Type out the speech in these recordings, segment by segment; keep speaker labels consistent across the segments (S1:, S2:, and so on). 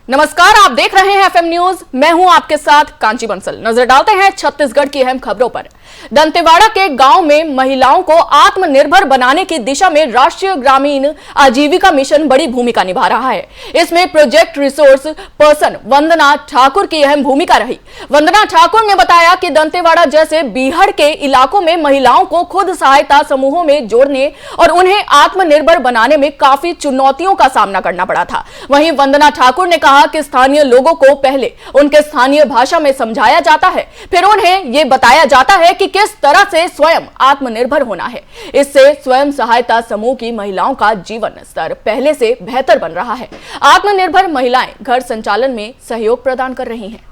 S1: नमस्कार, आप देख रहे हैं एफएम न्यूज। मैं हूं आपके साथ कांची बंसल। नजर डालते हैं छत्तीसगढ़ की अहम खबरों पर। दंतेवाड़ा के गांव में महिलाओं को आत्मनिर्भर बनाने की दिशा में राष्ट्रीय ग्रामीण आजीविका मिशन बड़ी भूमिका निभा रहा है। इसमें प्रोजेक्ट रिसोर्स पर्सन वंदना ठाकुर की अहम भूमिका रही। वंदना ठाकुर ने बताया कि दंतेवाड़ा जैसे बीहड़ के इलाकों में महिलाओं को खुद सहायता समूहों में जोड़ने और उन्हें आत्मनिर्भर बनाने में काफी चुनौतियों का सामना करना पड़ा था। वहीं वंदना ठाकुर ने कहा कि स्थानीय लोगों को पहले उनके स्थानीय भाषा में समझाया जाता है, फिर उन्हें यह बताया जाता है कि किस तरह से स्वयं आत्मनिर्भर होना है। इससे स्वयं सहायता समूह की महिलाओं का जीवन स्तर पहले से बेहतर बन रहा है। आत्मनिर्भर महिलाएं घर संचालन में सहयोग प्रदान कर रही हैं।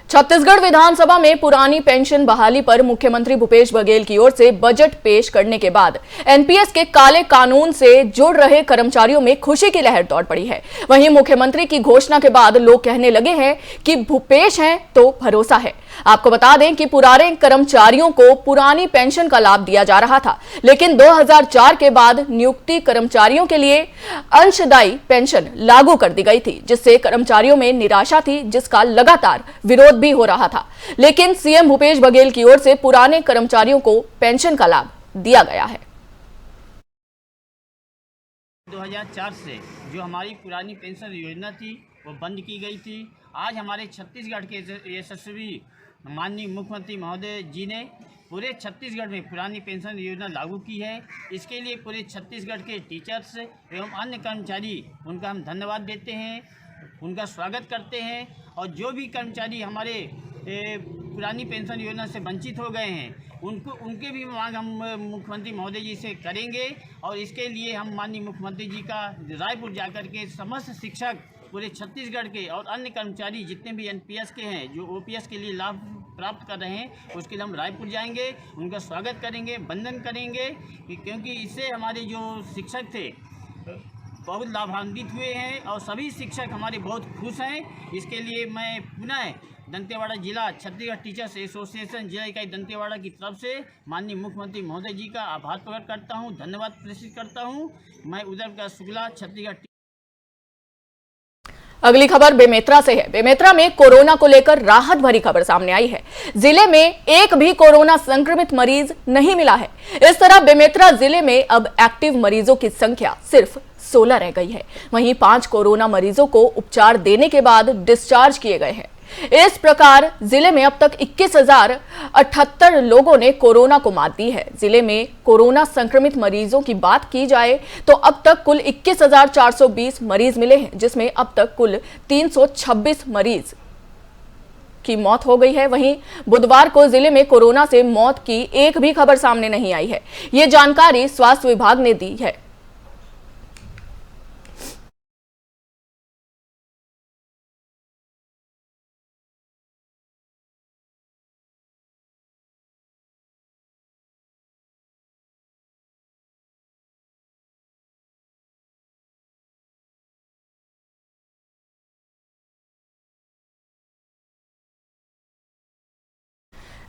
S1: छत्तीसगढ़ विधानसभा में पुरानी पेंशन बहाली पर मुख्यमंत्री भूपेश बघेल की ओर से बजट पेश करने के बाद एनपीएस के काले कानून से जुड़ रहे कर्मचारियों में खुशी की लहर दौड़ पड़ी है। वहीं मुख्यमंत्री की घोषणा के बाद लोग कहने लगे हैं कि भूपेश हैं तो भरोसा है। आपको बता दें कि पुराने कर्मचारियों को पुरानी पेंशन का लाभ दिया जा रहा था, लेकिन 2004 के बाद नियुक्ति कर्मचारियों के लिए अंशदायी पेंशन लागू कर दी गई थी, जिससे कर्मचारियों में निराशा थी, जिसका लगातार विरोध भी हो रहा था। लेकिन सीएम भूपेश बघेल की ओर से पुराने कर्मचारियों को पेंशन का लाभ दिया गया है।
S2: 2004 से जो हमारी पुरानी पेंशन योजना थी वो बंद की गई थी। आज हमारे छत्तीसगढ़ के यशस्वी माननीय मुख्यमंत्री महोदय जी ने पूरे छत्तीसगढ़ में पुरानी पेंशन योजना लागू की है। इसके लिए पूरे छत्तीसगढ़ के टीचर्स एवं अन्य कर्मचारी उनका हम धन्यवाद देते हैं, उनका स्वागत करते हैं। और जो भी कर्मचारी हमारे पुरानी पेंशन योजना से वंचित हो गए हैं उनके भी मांग हम मुख्यमंत्री महोदय जी से करेंगे। और इसके लिए हम माननीय मुख्यमंत्री जी का रायपुर जाकर के समस्त शिक्षक पूरे छत्तीसगढ़ के और अन्य कर्मचारी जितने भी एनपीएस के हैं जो ओपीएस के लिए लाभ प्राप्त कर रहे हैं उसके लिए हम रायपुर जाएंगे, उनका स्वागत करेंगे, वंदन करेंगे, क्योंकि इससे हमारे जो शिक्षक थे बहुत लाभान्वित हुए हैं और सभी शिक्षक हमारे बहुत खुश हैं। इसके लिए मैं पुनः दंतेवाड़ा जिला छत्तीसगढ़ टीचर्स एसोसिएशन जिला इकाई दंतेवाड़ा की तरफ से माननीय मुख्यमंत्री महोदय जी का आभार प्रकट करता हूं, धन्यवाद प्रेषित करता हूं। मैं उदय प्रकाश शुक्ला, छत्तीसगढ़।
S1: अगली खबर बेमेतरा से है। बेमेतरा में कोरोना को लेकर राहत भरी खबर सामने आई है। जिले में एक भी कोरोना संक्रमित मरीज नहीं मिला है। इस तरह बेमेतरा जिले में अब एक्टिव मरीजों की संख्या सिर्फ 16 रह गई है। वहीं 5 कोरोना मरीजों को उपचार देने के बाद डिस्चार्ज किए गए हैं। इस प्रकार जिले में अब तक 21,078 लोगों ने कोरोना को मात दी है। जिले में कोरोना संक्रमित मरीजों की बात की जाए तो अब तक कुल 21,420 मरीज मिले हैं, जिसमें अब तक कुल 326 मरीज की मौत हो गई है। वहीं बुधवार को जिले में कोरोना से मौत की एक भी खबर सामने नहीं आई है। ये जानकारी स्वास्थ्य विभाग ने दी है।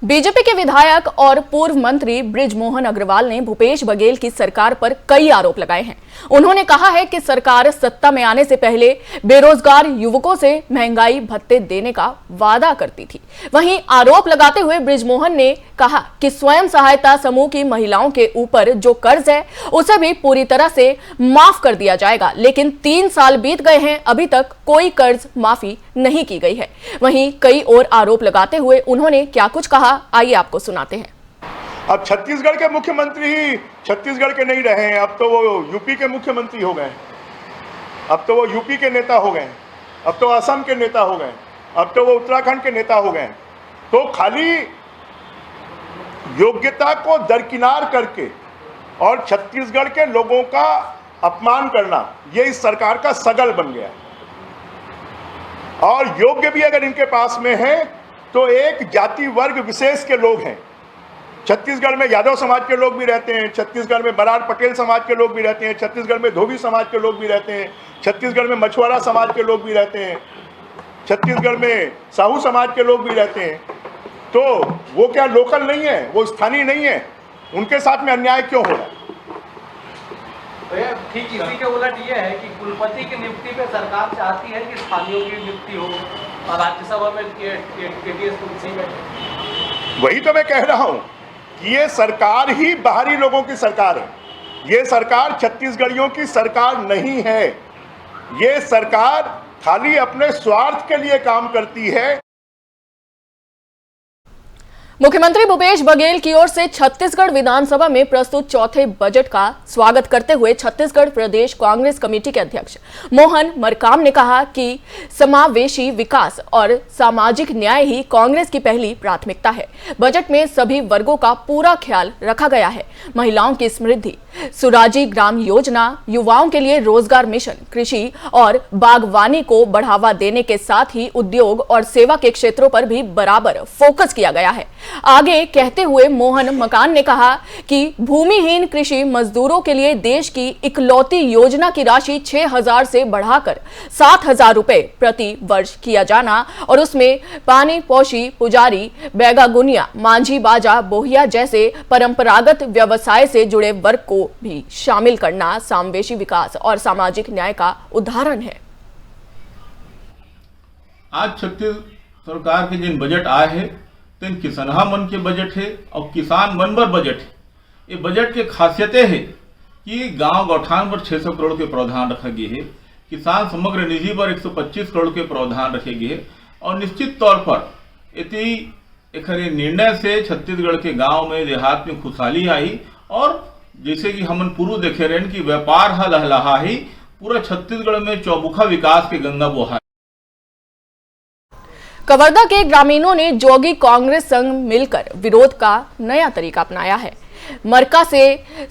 S1: बीजेपी के विधायक और पूर्व मंत्री बृजमोहन अग्रवाल ने भूपेश बघेल की सरकार पर कई आरोप लगाए हैं। उन्होंने कहा है कि सरकार सत्ता में आने से पहले बेरोजगार युवकों से महंगाई भत्ते देने का वादा करती थी। वहीं आरोप लगाते हुए बृजमोहन ने कहा कि स्वयं सहायता समूह की महिलाओं के ऊपर जो कर्ज है उसे भी पूरी तरह से माफ कर दिया जाएगा, लेकिन 3 साल बीत गए हैं, अभी तक कोई कर्ज माफी नहीं की गई है। वहीं कई और आरोप लगाते हुए उन्होंने क्या कुछ कहा, आइए आपको सुनाते हैं।
S3: अब छत्तीसगढ़ के मुख्यमंत्री ही छत्तीसगढ़ के नहीं रहे हैं, अब तो वो यूपी के मुख्यमंत्री हो गए, अब तो वो यूपी के नेता हो गए, अब तो असम के नेता हो गए, अब तो वो उत्तराखंड के नेता हो गए। तो खाली योग्यता को दरकिनार करके और छत्तीसगढ़ के लोगों का अपमान करना ये इस सरकार का सगल बन गया। और योग्य भी अगर इनके पास में है तो एक जाति वर्ग विशेष के लोग हैं। छत्तीसगढ़ में यादव समाज के लोग भी रहते हैं, छत्तीसगढ़ में बराड़ पटेल समाज के लोग भी रहते हैं, छत्तीसगढ़ में धोबी समाज के लोग भी रहते हैं, छत्तीसगढ़ में मछुआरा समाज के लोग भी रहते हैं, छत्तीसगढ़ में साहू समाज के लोग भी रहते हैं, तो वो क्या लोकल नहीं है, वो स्थानीय नहीं है? उनके साथ में अन्याय क्यों हो रहा है?
S4: भैया ठीक इसी के उलट ये है कि कुलपति की नियुक्ति पे सरकार चाहती है कि स्थानीयों की नियुक्ति हो और राज्यसभा में केटीएस कुर्सी में।
S3: वही तो मैं कह रहा हूं कि ये सरकार ही बाहरी लोगों की सरकार है। ये सरकार छत्तीसगढ़ियों की सरकार नहीं है। ये सरकार खाली अपने स्वार्थ के लिए काम करती है।
S1: मुख्यमंत्री भूपेश बघेल की ओर से छत्तीसगढ़ विधानसभा में प्रस्तुत चौथे बजट का स्वागत करते हुए छत्तीसगढ़ प्रदेश कांग्रेस कमेटी के अध्यक्ष मोहन मरकाम ने कहा कि समावेशी विकास और सामाजिक न्याय ही कांग्रेस की पहली प्राथमिकता है। बजट में सभी वर्गों का पूरा ख्याल रखा गया है। महिलाओं की समृद्धि, सुराजी ग्राम योजना, युवाओं के लिए रोजगार मिशन, कृषि और बागवानी को बढ़ावा देने के साथ ही उद्योग और सेवा के क्षेत्रों पर भी बराबर फोकस किया गया है। आगे कहते हुए मोहन मकान ने कहा कि भूमिहीन कृषि मजदूरों के लिए देश की इकलौती योजना की राशि 6,000 से बढ़ाकर 7,000 रुपए प्रति वर्ष किया जाना और उसमें पानी पोशी, पुजारी, बैगागुनिया, मांझी बाजा, बोहिया जैसे परंपरागत व्यवसाय से जुड़े वर्ग को भी शामिल करना समावेशी विकास और सामाजिक न्याय का उदाहरण है।
S5: आज छत्तीसगढ़ सरकार के जिन बजट आए हैं तो किसनहा मन के बजट है और किसान मन बर बजट है। ये बजट के खासियतें है कि गांव गौठान पर 600 करोड़ के प्रावधान रखा गया है, किसान समग्र निधि पर 125 करोड़ के प्रावधान रखे गए हैं और निश्चित तौर पर एक निर्णय से छत्तीसगढ़ के गांव में देहात में खुशहाली आई और जैसे कि हमन पूर्व देखे रहे कि व्यापार लहलहा ही पूरा छत्तीसगढ़ में चौमुखा विकास के गंगा बहा।
S1: कवर्धा के ग्रामीणों ने जोगी कांग्रेस संग मिलकर विरोध का नया तरीका अपनाया है। मरका से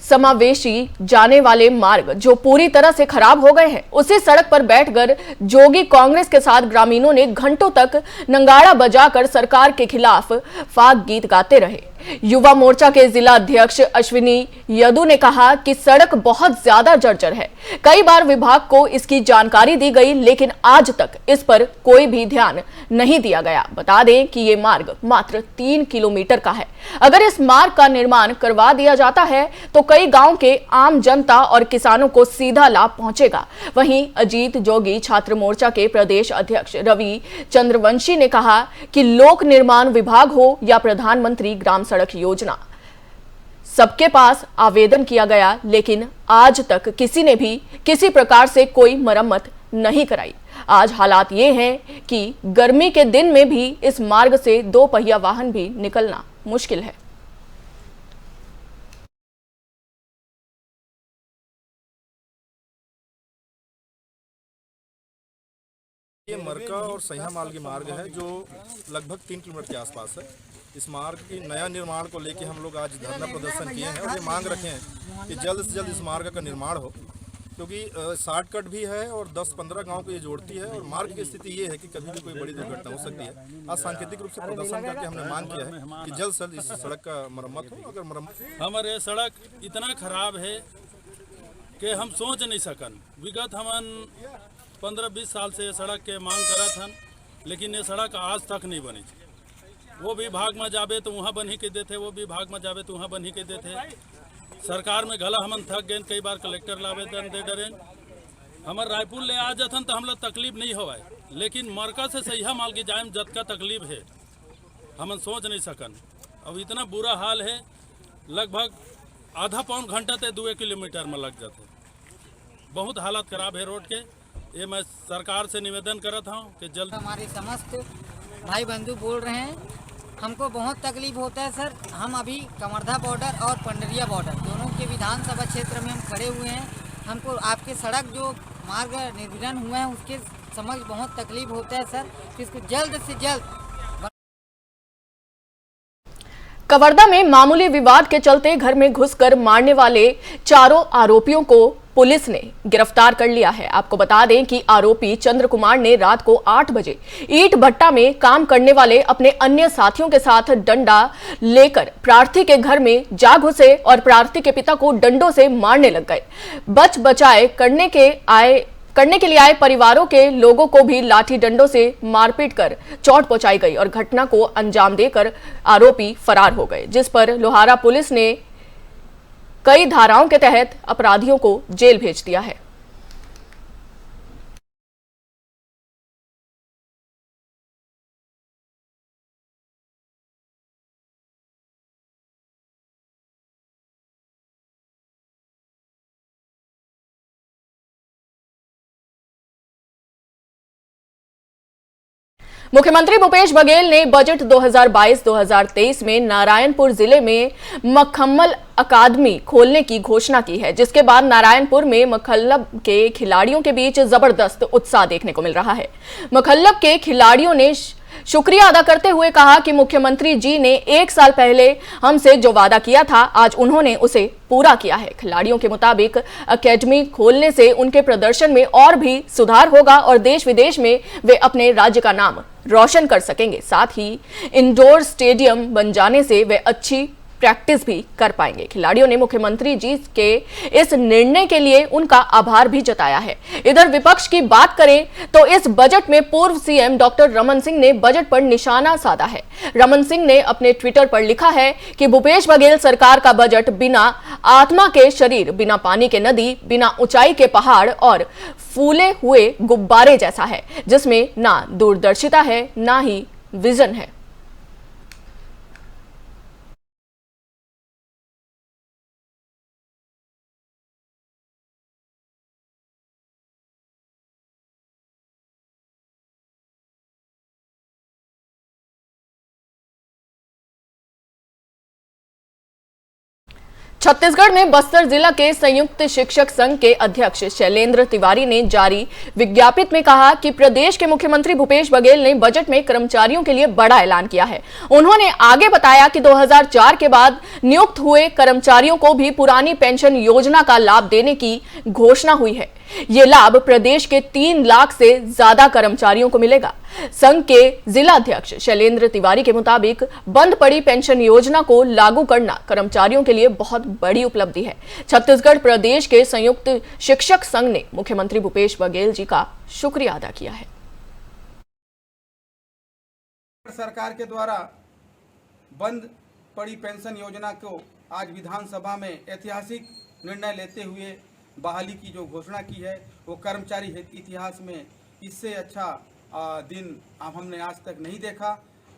S1: समावेशी जाने वाले मार्ग जो पूरी तरह से खराब हो गए हैं, उसी सड़क पर बैठकर जोगी कांग्रेस के साथ ग्रामीणों ने घंटों तक नंगाड़ा बजाकर सरकार के खिलाफ फाग गीत गाते रहे। युवा मोर्चा के जिला अध्यक्ष अश्विनी यदु ने कहा कि सड़क बहुत ज्यादा जर्जर है। कई बार विभाग को इसकी जानकारी दी गई, लेकिन आज तक इस पर कोई भी ध्यान नहीं दिया गया। बता दें कि ये मार्ग मात्र 3 किलोमीटर का है। अगर इस मार्ग का निर्माण करवा दिया जाता है तो कई गांव के आम जनता और किसानों को सीधा लाभ पहुंचेगा। वहीं अजीत जोगी छात्र मोर्चा के प्रदेश अध्यक्ष रवि चंद्रवंशी ने कहा कि लोक निर्माण विभाग हो या प्रधानमंत्री ग्राम सड़क योजना, सबके पास आवेदन किया गया, लेकिन आज तक किसी ने भी किसी प्रकार से कोई मरम्मत नहीं कराई। आज हालात ये हैं कि गर्मी के दिन में भी इस मार्ग से 2 पहिया वाहन भी निकलना मुश्किल है।
S6: ये मरका और सैया माल की मार्ग है जो लगभग 3 किलोमीटर के आसपास है। इस मार्ग की नया निर्माण को लेकर हम लोग आज धरना प्रदर्शन किए हैं और ये मांग रखे हैं कि जल्द से जल्द इस मार्ग का निर्माण हो, क्योंकि शॉर्टकट भी है और 10-15 गांव को ये जोड़ती है और मार्ग की स्थिति ये है कि कभी भी कोई बड़ी दुर्घटना हो सकती है। आज सांकेतिक रूप से प्रदर्शन करके हमने मांग किया है कि जल्द से जल्द इस सड़क का मरम्मत हो। अगर मरम्मत
S7: हमारे सड़क इतना खराब है कि हम सोच नहीं सकन। विगत हमन 15-20 साल से सड़क के मांग करा था, लेकिन ये सड़क आज तक नहीं बनी। वो भी भाग में जाबे तो वहाँ बन ही के देते, वो भी भाग में जाबे तो वहाँ बन ही के देते। सरकार में गला हमन थक गए, कई बार कलेक्टर आवेदन दे डरे। हमार रायपुर ले आ जाथन तो हमला तकलीफ नहीं होवाए, लेकिन मरका से सैया माल की जाए जत का तकलीफ है हमन सोच नहीं सकन। अब इतना बुरा हाल है, लगभग आधा पौन घंटा ते 2 किलोमीटर में लग जाते। बहुत हालत खराब है रोड के। ये मैं सरकार से निवेदन करता हूँ कि जल्द।
S8: हमारे समस्त भाई बंधु बोल रहे हैं, हमको बहुत तकलीफ होता है सर। हम अभी कवर्धा बॉर्डर और पंडरिया बॉर्डर दोनों के विधानसभा क्षेत्र में हम खड़े हुए हैं। हमको आपके सड़क जो मार्ग निर्माण हुआ है उसके समझ बहुत तकलीफ होता है सर, कि इसको जल्द से जल्द।
S1: कवर्धा में मामूली विवाद के चलते घर में घुसकर मारने वाले 4 आरोपियों को पुलिस ने गिरफ्तार कर लिया है। आपको बता दें कि आरोपी चंद्र कुमार ने रात को 8 बजे ईंट भट्टा में काम करने वाले अपने अन्य साथियों के साथ डंडा लेकर प्रार्थी के घर में जा घुसे और प्रार्थी के पिता को डंडों से मारने लग गए। बच बचाए करने के आए करने के लिए आए परिवारों के लोगों को भी लाठी डंडों से मारपीट कर चोट पहुंचाई गई और घटना को अंजाम देकर आरोपी फरार हो गए, जिस पर लोहारा पुलिस ने कई धाराओं के तहत अपराधियों को जेल भेज दिया है। मुख्यमंत्री भूपेश बघेल ने बजट 2022-2023 में नारायणपुर जिले में मखम्मल अकादमी खोलने की घोषणा की है, जिसके बाद नारायणपुर में मखल्लब के खिलाड़ियों के बीच जबरदस्त उत्साह देखने को मिल रहा है। मखल्लब के खिलाड़ियों ने शुक्रिया अदा करते हुए कहा कि मुख्यमंत्री जी ने 1 साल पहले हमसे जो वादा किया था, आज उन्होंने उसे पूरा किया है। खिलाड़ियों के मुताबिक अकेडमी खोलने से उनके प्रदर्शन में और भी सुधार होगा और देश विदेश में वे अपने राज्य का नाम रोशन कर सकेंगे। साथ ही इंडोर स्टेडियम बन जाने से वे अच्छी प्रैक्टिस भी कर पाएंगे। खिलाड़ियों ने मुख्यमंत्री जी के इस निर्णय के लिए उनका आभार भी जताया है। इधर विपक्ष की बात करें तो इस बजट में पूर्व सीएम डॉक्टर रमन सिंह ने बजट पर निशाना साधा है। रमन सिंह ने अपने ट्विटर पर लिखा है कि भूपेश बघेल सरकार का बजट बिना आत्मा के शरीर, बिना पानी के नदी, बिना ऊंचाई के पहाड़ और फूले हुए गुब्बारे जैसा है, जिसमें ना दूरदर्शिता है ना ही विजन है। छत्तीसगढ़ में बस्तर जिला के संयुक्त शिक्षक संघ के अध्यक्ष शैलेंद्र तिवारी ने जारी विज्ञप्ति में कहा कि प्रदेश के मुख्यमंत्री भूपेश बघेल ने बजट में कर्मचारियों के लिए बड़ा ऐलान किया है। उन्होंने आगे बताया कि 2004 के बाद नियुक्त हुए कर्मचारियों को भी पुरानी पेंशन योजना का लाभ देने की घोषणा हुई है। ये लाभ प्रदेश के 3 लाख से ज्यादा कर्मचारियों को मिलेगा। संघ के जिला अध्यक्ष शैलेंद्र तिवारी के मुताबिक बंद पड़ी पेंशन योजना को लागू करना कर्मचारियों के लिए बहुत बड़ी उपलब्धि है। छत्तीसगढ़ प्रदेश के संयुक्त शिक्षक संघ ने मुख्यमंत्री भूपेश बघेल जी का शुक्रिया अदा किया है।
S9: सरकार के द्वारा बंद पड़ी पेंशन योजना को आज विधानसभा में ऐतिहासिक निर्णय लेते हुए बहाली की जो घोषणा की है, वो कर्मचारी इतिहास में इससे अच्छा दिन हमने आज तक नहीं देखा।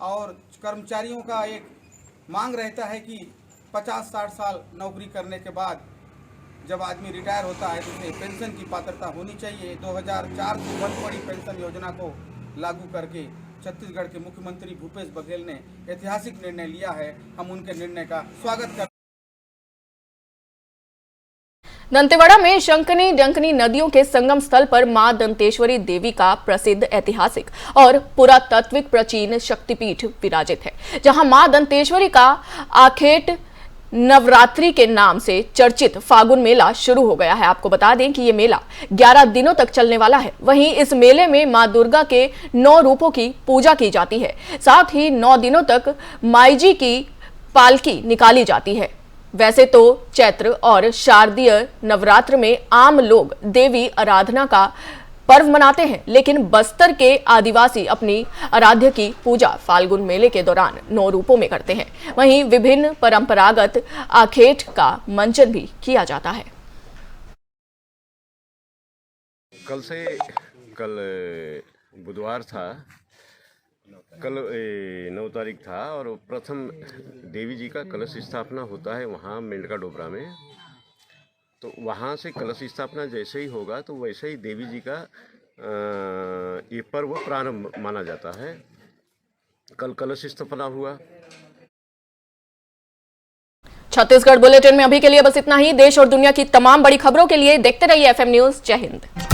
S9: और कर्मचारियों का एक मांग रहता है कि 50-60 साल नौकरी करने के बाद जब आदमी रिटायर होता है तो उसे पेंशन की पात्रता होनी चाहिए। 2004 से बंद पड़ी पेंशन योजना को लागू करके छत्तीसगढ़ के मुख्यमंत्री भूपेश बघेल ने ऐतिहासिक निर्णय लिया है। हम उनके निर्णय का स्वागत करते हैं।
S1: दंतेवाड़ा में शंखनी डंकनी नदियों के संगम स्थल पर मां दंतेश्वरी देवी का प्रसिद्ध ऐतिहासिक और पुरातात्विक प्राचीन शक्तिपीठ विराजित है, जहां मां दंतेश्वरी का आखेट नवरात्रि के नाम से चर्चित फागुन मेला शुरू हो गया है। आपको बता दें कि ये मेला 11 दिनों तक चलने वाला है। वहीं इस मेले में मां दुर्गा के 9 रूपों की पूजा की जाती है। साथ ही 9 दिनों तक माईजी की पालकी निकाली जाती है। वैसे तो चैत्र और शारदीय नवरात्र में आम लोग देवी आराधना का पर्व मनाते हैं, लेकिन बस्तर के आदिवासी अपनी आराध्य की पूजा फाल्गुन मेले के दौरान 9 रूपों में करते हैं। वहीं विभिन्न परंपरागत आखेट का मंचन भी किया जाता है।
S10: कल बुधवार था, कल 9 तारीख था और प्रथम देवी जी का कलश स्थापना होता है वहाँ मेंढका डोबरा में। तो वहाँ से कलश स्थापना जैसे ही होगा तो वैसे ही देवी जी का ये पर्व प्रारंभ माना जाता है। कल कलश स्थापना हुआ।
S1: छत्तीसगढ़ बुलेटिन में अभी के लिए बस इतना ही। देश और दुनिया की तमाम बड़ी खबरों के लिए देखते रहिए FM न्यूज़। जय हिंद।